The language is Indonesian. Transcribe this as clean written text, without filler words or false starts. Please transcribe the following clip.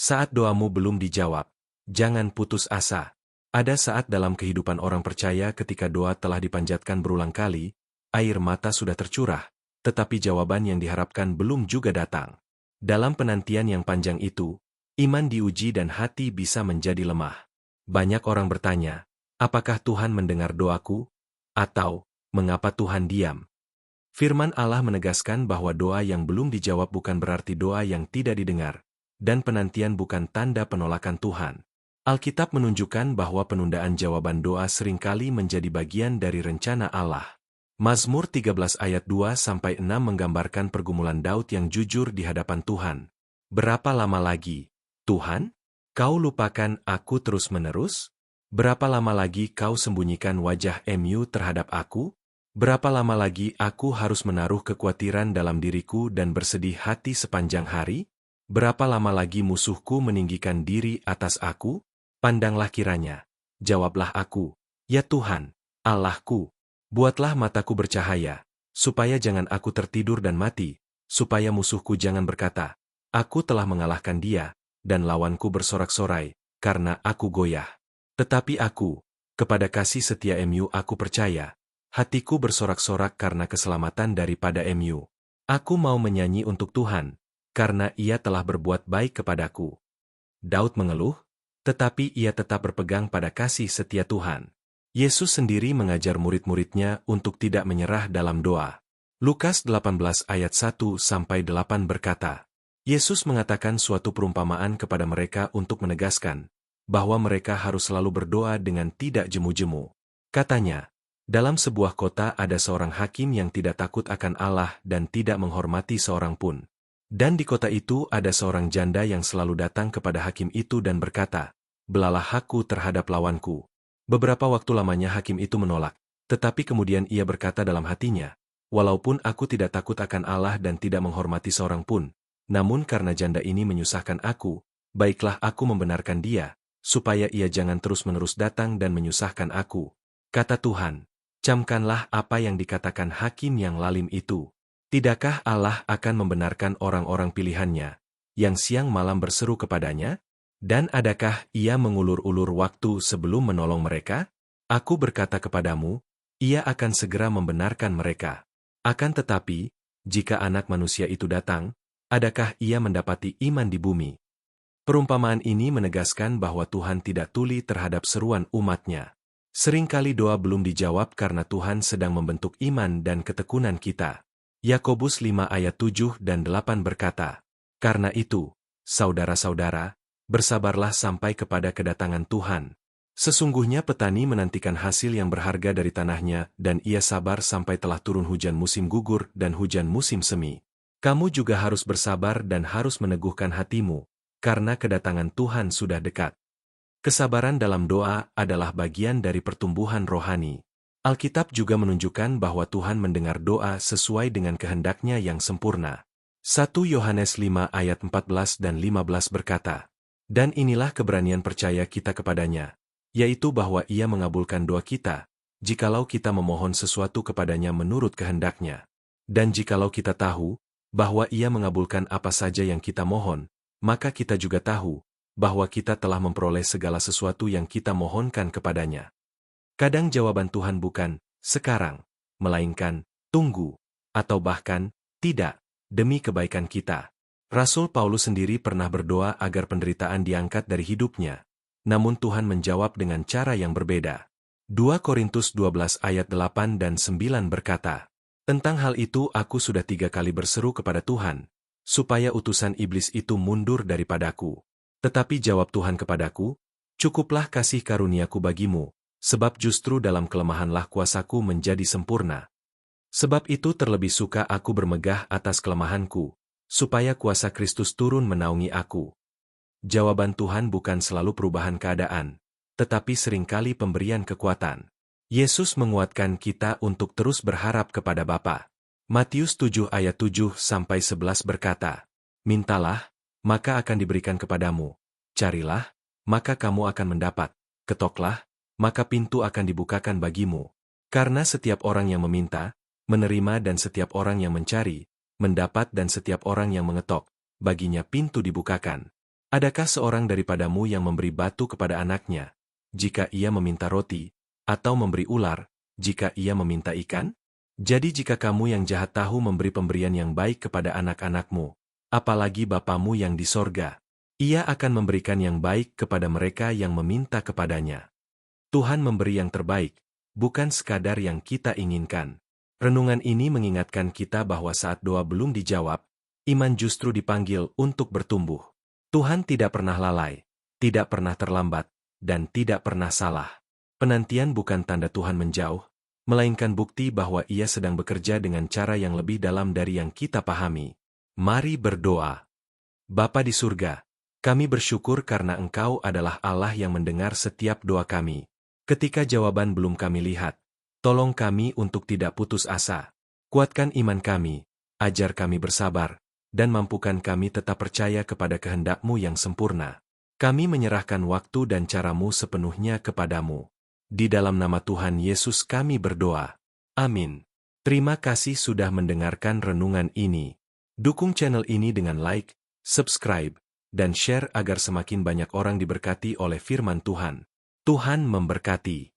Saat doamu belum dijawab, jangan putus asa. Ada saat dalam kehidupan orang percaya ketika doa telah dipanjatkan berulang kali, air mata sudah tercurah, tetapi jawaban yang diharapkan belum juga datang. Dalam penantian yang panjang itu, iman diuji dan hati bisa menjadi lemah. Banyak orang bertanya, apakah Tuhan mendengar doaku? Atau, mengapa Tuhan diam? Firman Allah menegaskan bahwa doa yang belum dijawab bukan berarti doa yang tidak didengar, dan penantian bukan tanda penolakan Tuhan. Alkitab menunjukkan bahwa penundaan jawaban doa seringkali menjadi bagian dari rencana Allah. Mazmur 13 ayat 2-6 menggambarkan pergumulan Daud yang jujur di hadapan Tuhan. Berapa lama lagi, Tuhan? Kau lupakan aku terus-menerus? Berapa lama lagi kau sembunyikan wajah-Mu terhadap aku? Berapa lama lagi aku harus menaruh kekhawatiran dalam diriku dan bersedih hati sepanjang hari? Berapa lama lagi musuhku meninggikan diri atas aku? Pandanglah kiranya. Jawablah aku, ya Tuhan, Allahku. Buatlah mataku bercahaya, supaya jangan aku tertidur dan mati, supaya musuhku jangan berkata, aku telah mengalahkan dia, dan lawanku bersorak-sorai, karena aku goyah. Tetapi aku, kepada kasih setia Mu aku percaya, hatiku bersorak-sorak karena keselamatan daripada Mu. Aku mau menyanyi untuk Tuhan, karena Ia telah berbuat baik kepadaku. Daud mengeluh, tetapi ia tetap berpegang pada kasih setia Tuhan. Yesus sendiri mengajar murid-muridnya untuk tidak menyerah dalam doa. Lukas 18 ayat 1-8 berkata, Yesus mengatakan suatu perumpamaan kepada mereka untuk menegaskan bahwa mereka harus selalu berdoa dengan tidak jemu-jemu. Katanya, dalam sebuah kota ada seorang hakim yang tidak takut akan Allah dan tidak menghormati seorang pun. Dan di kota itu ada seorang janda yang selalu datang kepada hakim itu dan berkata, belalah aku terhadap lawanku. Beberapa waktu lamanya hakim itu menolak, tetapi kemudian ia berkata dalam hatinya, walaupun aku tidak takut akan Allah dan tidak menghormati seorang pun, namun karena janda ini menyusahkan aku, baiklah aku membenarkan dia, supaya ia jangan terus-menerus datang dan menyusahkan aku. Kata Tuhan, camkanlah apa yang dikatakan hakim yang lalim itu. Tidakkah Allah akan membenarkan orang-orang pilihannya, yang siang malam berseru kepadanya? Dan adakah ia mengulur-ulur waktu sebelum menolong mereka? Aku berkata kepadamu, ia akan segera membenarkan mereka. Akan tetapi, jika anak manusia itu datang, adakah ia mendapati iman di bumi? Perumpamaan ini menegaskan bahwa Tuhan tidak tuli terhadap seruan umatnya. Seringkali doa belum dijawab karena Tuhan sedang membentuk iman dan ketekunan kita. Yakobus 5 ayat 7 dan 8 berkata, karena itu, saudara-saudara, bersabarlah sampai kepada kedatangan Tuhan. Sesungguhnya petani menantikan hasil yang berharga dari tanahnya dan ia sabar sampai telah turun hujan musim gugur dan hujan musim semi. Kamu juga harus bersabar dan harus meneguhkan hatimu, karena kedatangan Tuhan sudah dekat. Kesabaran dalam doa adalah bagian dari pertumbuhan rohani. Alkitab juga menunjukkan bahwa Tuhan mendengar doa sesuai dengan kehendaknya yang sempurna. 1 Yohanes 5 ayat 14 dan 15 berkata, dan inilah keberanian percaya kita kepadanya, yaitu bahwa ia mengabulkan doa kita, jikalau kita memohon sesuatu kepadanya menurut kehendaknya. Dan jikalau kita tahu, bahwa ia mengabulkan apa saja yang kita mohon, maka kita juga tahu, bahwa kita telah memperoleh segala sesuatu yang kita mohonkan kepadanya. Kadang jawaban Tuhan bukan, sekarang, melainkan, tunggu, atau bahkan, tidak, demi kebaikan kita. Rasul Paulus sendiri pernah berdoa agar penderitaan diangkat dari hidupnya, namun Tuhan menjawab dengan cara yang berbeda. 2 Korintus 12 ayat 8 dan 9 berkata, tentang hal itu aku sudah 3 kali berseru kepada Tuhan, supaya utusan iblis itu mundur daripadaku. Tetapi jawab Tuhan kepadaku, cukuplah kasih karuniaku bagimu, sebab justru dalam kelemahanlah kuasaku menjadi sempurna. Sebab itu terlebih suka aku bermegah atas kelemahanku, supaya kuasa Kristus turun menaungi aku. Jawaban Tuhan bukan selalu perubahan keadaan, tetapi seringkali pemberian kekuatan. Yesus menguatkan kita untuk terus berharap kepada Bapa. Matius 7 ayat 7-11 berkata, mintalah, maka akan diberikan kepadamu. Carilah, maka kamu akan mendapat. Ketoklah, maka pintu akan dibukakan bagimu. Karena setiap orang yang meminta, menerima dan setiap orang yang mencari, mendapat dan setiap orang yang mengetok, baginya pintu dibukakan. Adakah seorang daripadamu yang memberi batu kepada anaknya, jika ia meminta roti, atau memberi ular, jika ia meminta ikan? Jadi jika kamu yang jahat tahu memberi pemberian yang baik kepada anak-anakmu, apalagi Bapamu yang di sorga, ia akan memberikan yang baik kepada mereka yang meminta kepadanya. Tuhan memberi yang terbaik, bukan sekadar yang kita inginkan. Renungan ini mengingatkan kita bahwa saat doa belum dijawab, iman justru dipanggil untuk bertumbuh. Tuhan tidak pernah lalai, tidak pernah terlambat, dan tidak pernah salah. Penantian bukan tanda Tuhan menjauh, melainkan bukti bahwa Ia sedang bekerja dengan cara yang lebih dalam dari yang kita pahami. Mari berdoa. Bapa di surga, kami bersyukur karena Engkau adalah Allah yang mendengar setiap doa kami. Ketika jawaban belum kami lihat, tolong kami untuk tidak putus asa. Kuatkan iman kami, ajar kami bersabar, dan mampukan kami tetap percaya kepada kehendak-Mu yang sempurna. Kami menyerahkan waktu dan cara-Mu sepenuhnya kepadamu. Di dalam nama Tuhan Yesus kami berdoa. Amin. Terima kasih sudah mendengarkan renungan ini. Dukung channel ini dengan like, subscribe, dan share agar semakin banyak orang diberkati oleh firman Tuhan. Tuhan memberkati.